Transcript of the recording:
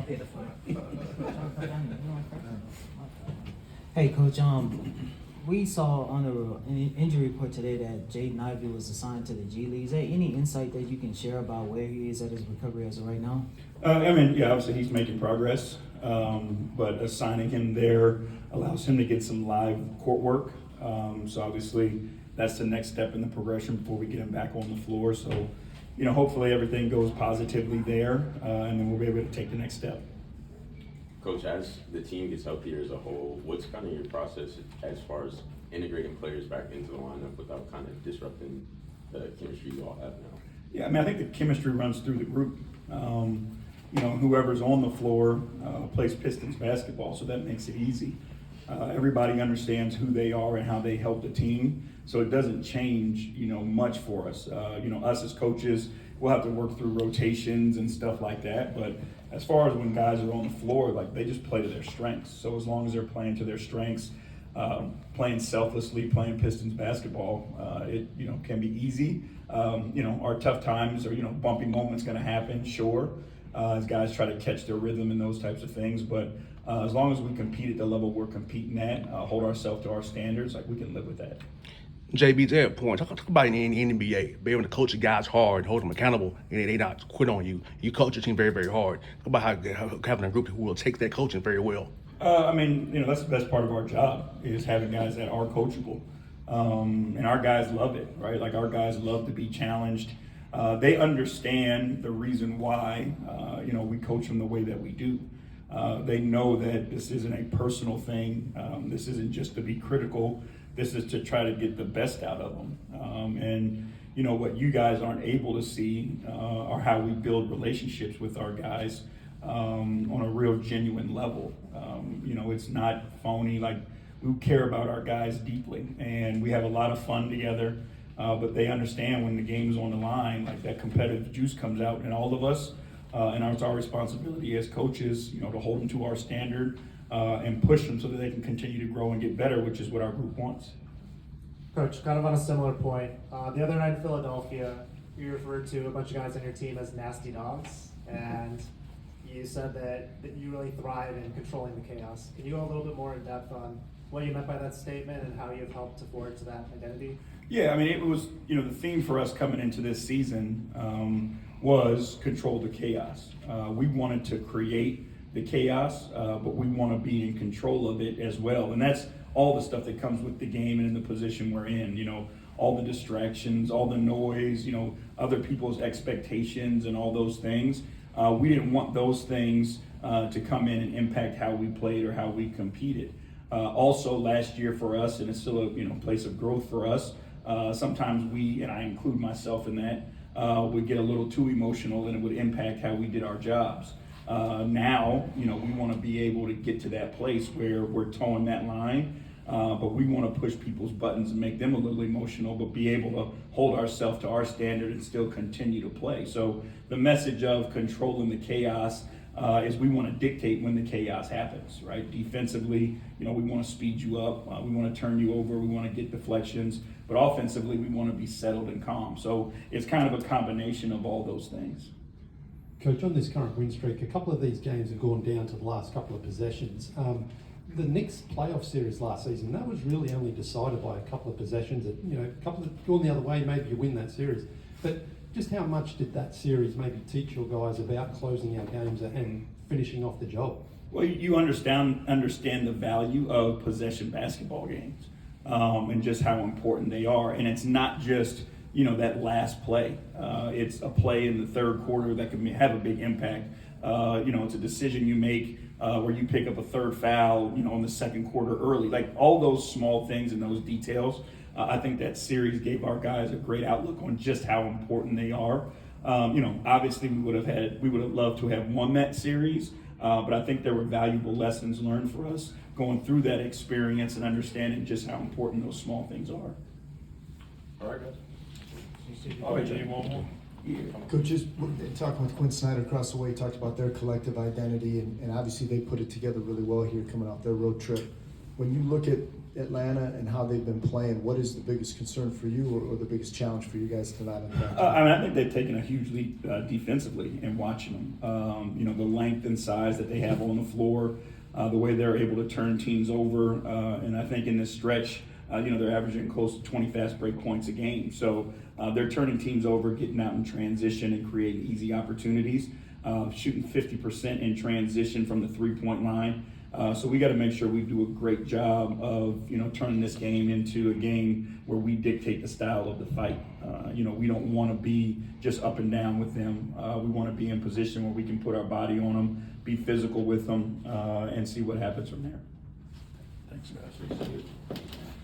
pay the fine. Hey, Coach. We saw on an injury report today that Jaden Ivey was assigned to the G League. Is there any insight that you can share about where he is at his recovery as of right now? Obviously he's making progress, but assigning him there allows him to get some live court work. So obviously that's the next step in the progression before we get him back on the floor. So, hopefully everything goes positively there, and then we'll be able to take the next step. Coach, as the team gets healthier as a whole, what's kind of your process as far as integrating players back into the lineup without kind of disrupting the chemistry you all have now? Yeah, I think the chemistry runs through the group. Whoever's on the floor plays Pistons basketball, so that makes it easy. Everybody understands who they are and how they help the team, so it doesn't change, much for us. Us as coaches, we'll have to work through rotations and stuff like that, but as far as when guys are on the floor, they just play to their strengths. So as long as they're playing to their strengths, playing selflessly, playing Pistons basketball, it can be easy. Our tough times or bumpy moments going to happen, sure, as guys try to catch their rhythm and those types of things. But as long as we compete at the level we're competing at, hold ourselves to our standards, we can live with that. JB, to that point, talk about in the NBA, being able to coach the guys hard, hold them accountable, and they not quit on you. You coach your team very, very hard. Talk about how having a group who will take that coaching very well. That's the best part of our job is having guys that are coachable. And our guys love it, right? Our guys love to be challenged. They understand the reason why, we coach them the way that we do. They know that this isn't a personal thing. This isn't just to be critical. This is to try to get the best out of them. What you guys aren't able to see are how we build relationships with our guys on a real genuine level. It's not phony. We care about our guys deeply, and we have a lot of fun together. But they understand when the game's on the line, that competitive juice comes out in all of us. And it's our responsibility as coaches, to hold them to our standard and push them so that they can continue to grow and get better, which is what our group wants. Coach, kind of on a similar point, the other night in Philadelphia, you referred to a bunch of guys on your team as nasty dogs, and you said that you really thrive in controlling the chaos. Can you go a little bit more in depth on what you meant by that statement and how you've helped to forge that identity? Yeah, it was, the theme for us coming into this season was control the chaos. We wanted to create the chaos, but we want to be in control of it as well. And that's all the stuff that comes with the game and in the position we're in, all the distractions, all the noise, other people's expectations and all those things. We didn't want those things to come in and impact how we played or how we competed. Also last year for us, and it's still a place of growth for us, sometimes we, and I include myself in that, would get a little too emotional and it would impact how we did our jobs. Now, we want to be able to get to that place where we're towing that line, but we want to push people's buttons and make them a little emotional, but be able to hold ourselves to our standard and still continue to play. So the message of controlling the chaos is we want to dictate when the chaos happens, right? Defensively, we want to speed you up. We want to turn you over. We want to get deflections. But offensively, we want to be settled and calm. So it's kind of a combination of all those things. Coach, on this current win streak, a couple of these games have gone down to the last couple of possessions. The Knicks playoff series last season, that was really only decided by a couple of possessions. A couple of gone the other way, maybe you win that series. But just how much did that series maybe teach your guys about closing out games and finishing off the job? Well, you understand the value of possession basketball games and just how important they are. And it's not just that last play. It's a play in the third quarter that can have a big impact. It's a decision you make where you pick up a third foul, in the second quarter early. All those small things and those details, I think that series gave our guys a great outlook on just how important they are. Obviously we would have loved to have won that series, but I think there were valuable lessons learned for us going through that experience and understanding just how important those small things are. All right, guys. All right, Jay, one more. Yeah. Coaches, talking with Quinn Snyder across the way, talked about their collective identity, and obviously they put it together really well here coming off their road trip. When you look at Atlanta and how they've been playing, what is the biggest concern for you or the biggest challenge for you guys tonight on the back? I think they've taken a huge leap defensively in watching them. The length and size that they have on the floor, the way they're able to turn teams over, and I think in this stretch, they're averaging close to 20 fast break points a game. So they're turning teams over, getting out in transition and creating easy opportunities, shooting 50% in transition from the three-point line. So we got to make sure we do a great job of, turning this game into a game where we dictate the style of the fight. We don't want to be just up and down with them. We want to be in position where we can put our body on them, be physical with them, and see what happens from there. Thanks, guys.